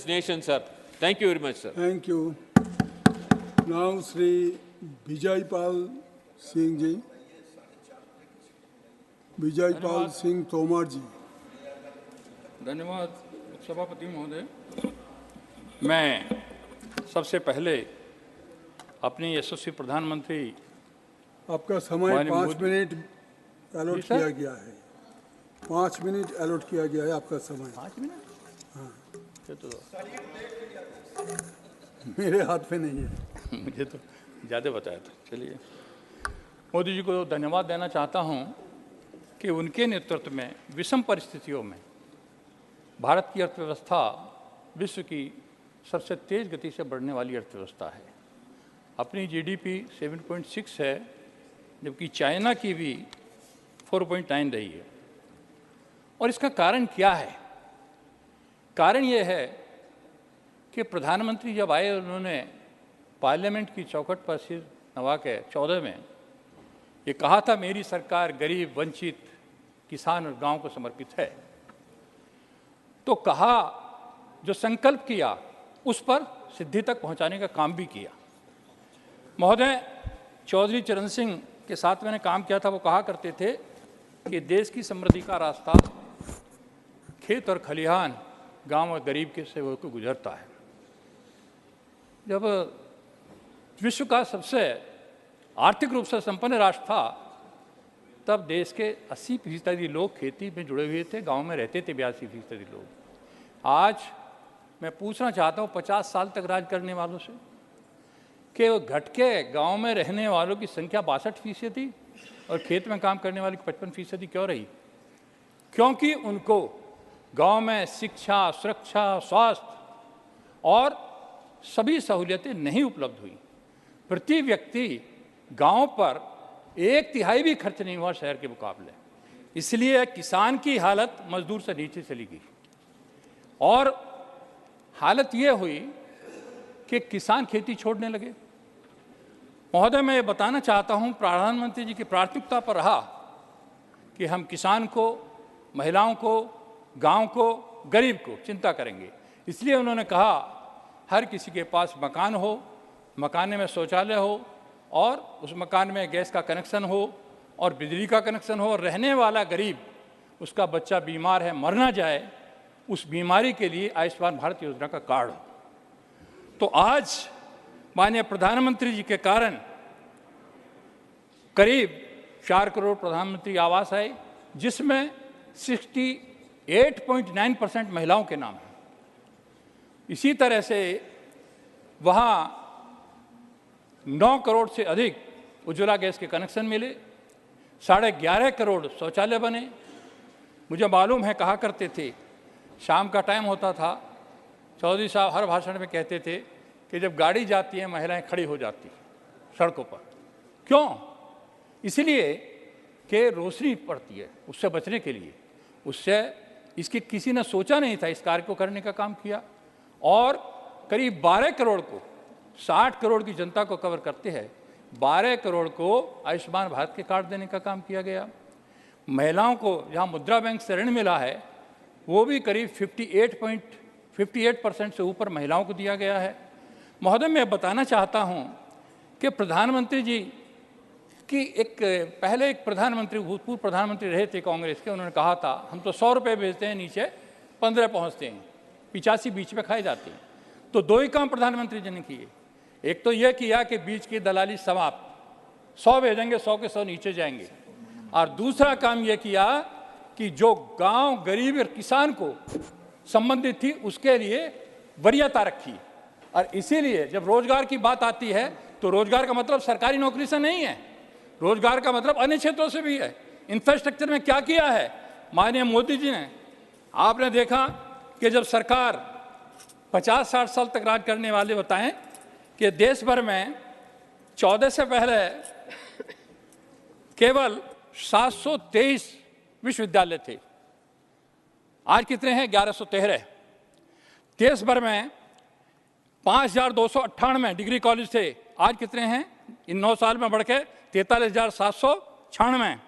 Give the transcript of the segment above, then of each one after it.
nation, sir. Thank you very much, sir. Thank you. Now, Sri Vijaypal Singh ji. Vijaypal Singh Tomar ji. धन्यवाद सभापति महोदय। मैं सबसे पहले अपनी यशस्वी प्रधानमंत्री आपका समय 5 मिनट अलॉट किया गया है। 5 मिनट अलॉट किया गया है आपका समय। 5 मिनट? हाँ, तो मेरे हाथ में नहीं है। मुझे तो ज़्यादा बताया था। चलिए, मोदी जी को धन्यवाद देना चाहता हूं कि उनके नेतृत्व में विषम परिस्थितियों में भारत की अर्थव्यवस्था विश्व की सबसे तेज़ गति से बढ़ने वाली अर्थव्यवस्था है। अपनी जीडीपी 7.6 है, जबकि चाइना की भी 4.9 रही है। और इसका कारण क्या है? कारण ये है कि प्रधानमंत्री जब आए, उन्होंने पार्लियामेंट की चौखट पर सिर नवा के 14 में ये कहा था, मेरी सरकार गरीब, वंचित, किसान और गांव को समर्पित है। तो कहा, जो संकल्प किया उस पर सिद्धि तक पहुंचाने का काम भी किया। महोदय, चौधरी चरण सिंह के साथ मैंने काम किया था। वो कहा करते थे कि देश की समृद्धि का रास्ता खेत और खलिहान, गांव और गरीब के से होकर गुजरता है। जब विश्व का सबसे आर्थिक रूप से संपन्न राष्ट्र था, तब देश के 80% लोग खेती में जुड़े हुए थे, गांव में रहते थे 82% लोग। आज मैं पूछना चाहता हूँ 50 साल तक राज करने वालों से कि वो घट के गाँव में रहने वालों की संख्या 62% थी और खेत में काम करने वालों की 55% क्यों रही? क्योंकि उनको गांव में शिक्षा, सुरक्षा, स्वास्थ्य और सभी सहूलियतें नहीं उपलब्ध हुई। प्रति व्यक्ति गांव पर 1/3 भी खर्च नहीं हुआ शहर के मुकाबले। इसलिए किसान की हालत मजदूर से नीचे चली गई और हालत ये हुई कि किसान खेती छोड़ने लगे। महोदय, मैं ये बताना चाहता हूँ, प्रधानमंत्री जी की प्राथमिकता पर रहा कि हम किसान को, महिलाओं को, गांव को, गरीब को चिंता करेंगे। इसलिए उन्होंने कहा हर किसी के पास मकान हो, मकान में शौचालय हो और उस मकान में गैस का कनेक्शन हो और बिजली का कनेक्शन हो और रहने वाला गरीब, उसका बच्चा बीमार है, मर ना जाए, उस बीमारी के लिए आयुष्मान भारत योजना का कार्ड हो। तो आज माननीय प्रधानमंत्री जी के कारण करीब 4 करोड़ प्रधानमंत्री आवास आए, जिसमें 68.9% महिलाओं के नाम है। इसी तरह से वहाँ 9 करोड़ से अधिक उज्ज्वला गैस के कनेक्शन मिले, 11.5 करोड़ शौचालय बने। मुझे मालूम है, कहा करते थे, शाम का टाइम होता था, चौधरी साहब हर भाषण में कहते थे कि जब गाड़ी जाती है महिलाएं खड़ी हो जाती सड़कों पर। क्यों? इसलिए कि रोशनी पड़ती है, उससे बचने के लिए। उससे इसकी किसी ने सोचा नहीं था, इस कार्य को करने का काम किया और करीब 12 करोड़ को, 60 करोड़ की जनता को कवर करते हैं, 12 करोड़ को आयुष्मान भारत के कार्ड देने का काम किया गया। महिलाओं को जहाँ मुद्रा बैंक से ऋण मिला है, वो भी करीब 58% से ऊपर महिलाओं को दिया गया है। महोदय, मैं बताना चाहता हूँ कि प्रधानमंत्री जी की पहले एक प्रधानमंत्री, भूतपूर्व प्रधानमंत्री रहे थे कांग्रेस के, उन्होंने कहा था हम तो 100 रुपये भेजते हैं, नीचे 15 पहुँचते हैं, 85 बीच में खाए जाते हैं। तो 2 ही काम प्रधानमंत्री जी ने किए। एक तो यह किया कि बीच की दलाली समाप्त, 100 भेजेंगे, 100 के 100 नीचे जाएंगे। और दूसरा काम यह किया कि जो गांव, गरीब और किसान को संबंधित थी, उसके लिए वरीयता रखी। और इसीलिए जब रोजगार की बात आती है तो रोजगार का मतलब सरकारी नौकरी से नहीं है, रोजगार का मतलब अन्य क्षेत्रों से भी है। इंफ्रास्ट्रक्चर में क्या किया है माननीय मोदी जी ने? आपने देखा कि जब सरकार 50-60 साल तक राज करने वाले बताएं कि देश भर में 14 से पहले केवल 723 विश्वविद्यालय थे, आज कितने हैं? 1113। देश भर में 5298 डिग्री कॉलेज थे, आज कितने हैं? इन 9 साल में बढ़ के 43,796।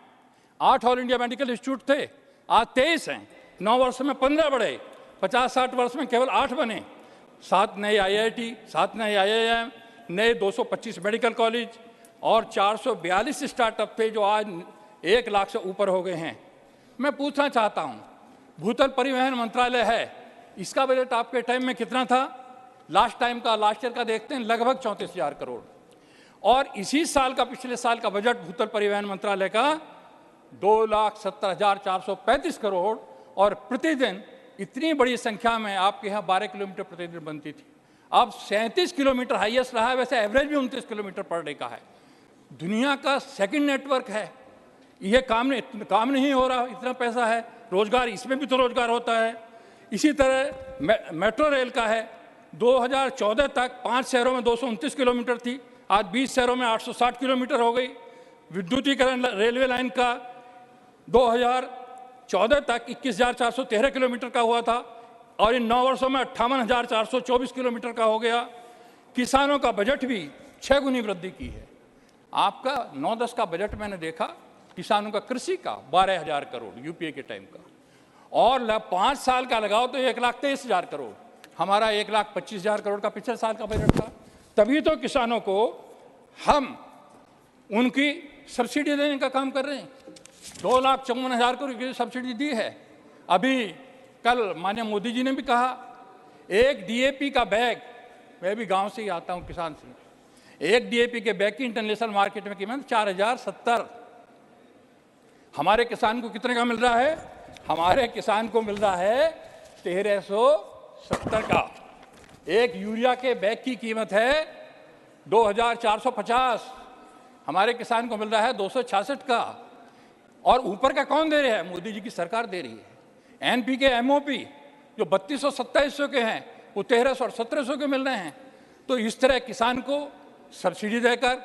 8 ऑल इंडिया मेडिकल इंस्टीट्यूट थे, आज 23 हैं। 9 वर्ष में 15 बढ़े, 50-60 वर्ष में केवल 8 बने। 7 नए IIT, 7 नए IIM, नए 225 मेडिकल कॉलेज और 442 स्टार्टअप थे जो आज 1 लाख से ऊपर हो गए हैं। मैं पूछना चाहता हूँ, भूतल परिवहन मंत्रालय है, इसका बजट आपके टाइम में कितना था? लास्ट ईयर का देखते हैं, लगभग 34,000 करोड़। और इसी साल का, पिछले साल का बजट भूतल परिवहन मंत्रालय का 2,70,435 करोड़, और प्रतिदिन इतनी बड़ी संख्या में आपके यहाँ 12 किलोमीटर प्रतिदिन बनती थी। अब 37 किलोमीटर हाईएस्ट रहा है, वैसे एवरेज भी 29 किलोमीटर पर डे का है। दुनिया का सेकंड नेटवर्क है। ये काम नहीं हो रहा, इतना पैसा है, रोजगार, इसमें भी तो रोजगार होता है। इसी तरह मेट्रो रेल का है, 2014 तक 5 शहरों में 229 किलोमीटर थी, आज 20 शहरों में 860 किलोमीटर हो गई। विद्युतीकरण रेलवे लाइन का 2014 तक 21,413 किलोमीटर का हुआ था और इन 9 वर्षों में 58,424 किलोमीटर का हो गया। किसानों का बजट भी 6 गुनी वृद्धि की है। आपका 9-10 का बजट मैंने देखा, किसानों का कृषि का 12,000 करोड़ यूपीए के टाइम का, और 5 साल का लगाओ तो 1,23,000 करोड़। हमारा 1,25,000 करोड़ का पिछले साल का बजट था। तभी तो किसानों को हम उनकी सब्सिडी देने का काम कर रहे हैं। 2,54,000 करोड़ की सब्सिडी दी है। अभी कल माननीय मोदी जी ने भी कहा, एक DAP का बैग, मैं भी गांव से ही आता हूं, किसान से, एक DAP के बैग की इंटरनेशनल मार्केट में कीमत 4,070। हमारे किसान को कितने का मिल रहा है? हमारे किसान को मिल रहा है 1,370 का। एक यूरिया के बैग की कीमत है 2,450, हमारे किसान को मिल रहा है 266 का। और ऊपर का कौन दे रहा है? मोदी जी की सरकार दे रही है। NP के MOP जो 3200-2700 के हैं, वो 1,300 और 1,700 के मिल रहे हैं। तो इस तरह किसान को सब्सिडी देकर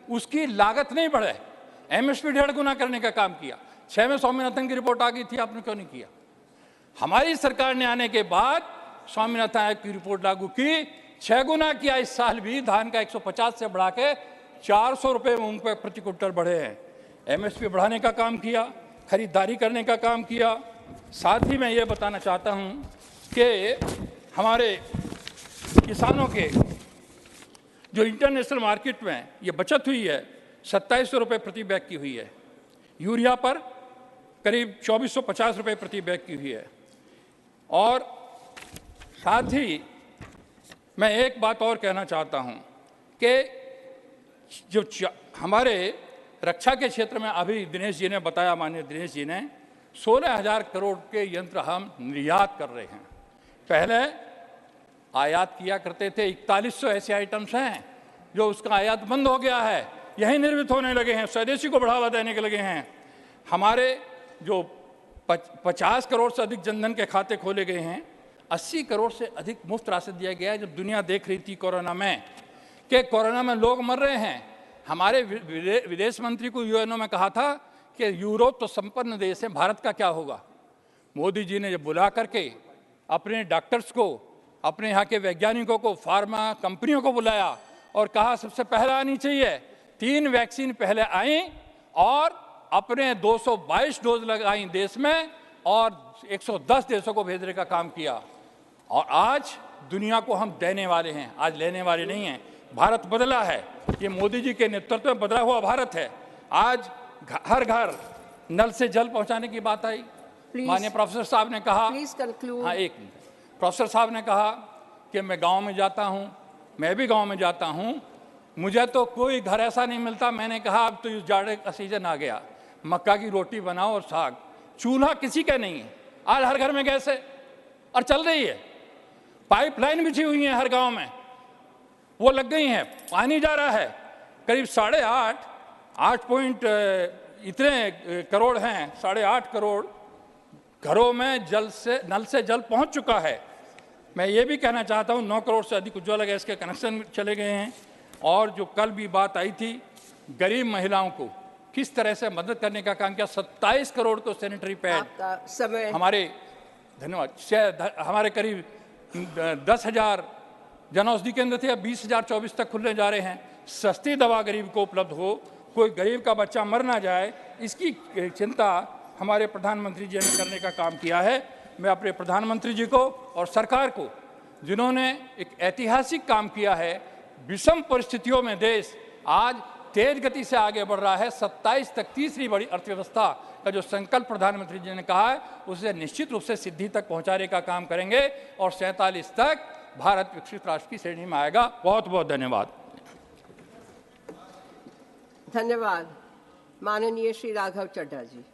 उसकी लागत नहीं बढ़े, MSP 1.5 गुना करने का काम किया। 6 में स्वामीनाथन की रिपोर्ट आ गई थी, आपने क्यों नहीं किया? हमारी सरकार ने आने के बाद स्वामीनाथन आयोग की रिपोर्ट लागू की, 6 गुना किया। इस साल भी धान का 150 से बढ़ा के 400 रुपये मूंग पे प्रति क्विंटल बढ़े हैं। MSP बढ़ाने का काम किया, खरीदारी करने का काम किया। साथ ही मैं ये बताना चाहता हूँ कि हमारे किसानों के जो इंटरनेशनल मार्केट में ये बचत हुई है, 2700 रुपये प्रति बैग की हुई है। यूरिया पर करीब 2450 रुपये प्रति बैग की हुई है। और साथ ही मैं एक बात और कहना चाहता हूँ कि जो हमारे रक्षा के क्षेत्र में अभी दिनेश जी ने बताया, माननीय दिनेश जी ने, 16,000 करोड़ के यंत्र हम निर्यात कर रहे हैं। पहले आयात किया करते थे, 4100 ऐसे आइटम्स हैं जो उसका आयात बंद हो गया है, यही निर्मित होने लगे हैं, स्वदेशी को बढ़ावा देने के लगे हैं। हमारे जो 50 करोड़ से अधिक जनधन के खाते खोले गए हैं, 80 करोड़ से अधिक मुफ्त राशन दिया गया है। जब दुनिया देख रही थी कोरोना में कि कोरोना में लोग मर रहे हैं, हमारे विदेश मंत्री को UNO में कहा था कि यूरोप तो संपन्न देश है, भारत का क्या होगा? मोदी जी ने जब बुला करके अपने डॉक्टर्स को, अपने यहाँ के वैज्ञानिकों को, फार्मा कंपनियों को बुलाया और कहा सबसे पहले आनी चाहिए, 3 वैक्सीन पहले आई और अपने 222 डोज लगाई देश में और 110 देशों को भेजने का काम किया। और आज दुनिया को हम देने वाले हैं, आज लेने वाले नहीं हैं। भारत बदला है, ये मोदी जी के नेतृत्व में बदला हुआ भारत है। आज हर घर नल से जल पहुंचाने की बात आई। माननीय प्रोफेसर साहब ने कहा, हाँ एक मिनट, प्रोफेसर साहब ने कहा कि मैं गांव में जाता हूं, मैं भी गांव में जाता हूं, मुझे तो कोई घर ऐसा नहीं मिलता। मैंने कहा अब तो इस जाड़े का सीजन आ गया, मक्का की रोटी बनाओ और साग। चूल्हा किसी का नहीं है, आज हर घर में गैस है और चल रही है। पाइपलाइन बिछी हुई है हर गांव में, वो लग गई हैं, पानी जा रहा है। करीब 8.5 पॉइंट इतने करोड़ हैं, 8.5 करोड़ घरों में नल से जल पहुंच चुका है। मैं ये भी कहना चाहता हूं 9 करोड़ से अधिक उज्ज्वला गैस के कनेक्शन चले गए हैं। और जो कल भी बात आई थी, गरीब महिलाओं को किस तरह से मदद करने का काम किया। 27 करोड़ को सैनिटरी पैड हमारे, धन्यवाद, हमारे करीब 10,000 जनऔषधि केंद्र थे, अब 20,024 तक खुलने जा रहे हैं। सस्ती दवा गरीब को उपलब्ध हो, कोई गरीब का बच्चा मर ना जाए, इसकी चिंता हमारे प्रधानमंत्री जी ने करने का काम किया है। मैं अपने प्रधानमंत्री जी को और सरकार को जिन्होंने एक ऐतिहासिक काम किया है। विषम परिस्थितियों में देश आज तेज गति से आगे बढ़ रहा है। 27 तक तीसरी बड़ी अर्थव्यवस्था का जो संकल्प प्रधानमंत्री जी ने कहा है, उसे निश्चित रूप से सिद्धि तक पहुंचाने का काम करेंगे और 47 तक भारत विकसित राष्ट्र की श्रेणी में आएगा। बहुत बहुत धन्यवाद। धन्यवाद। माननीय श्री राघव चड्ढा जी।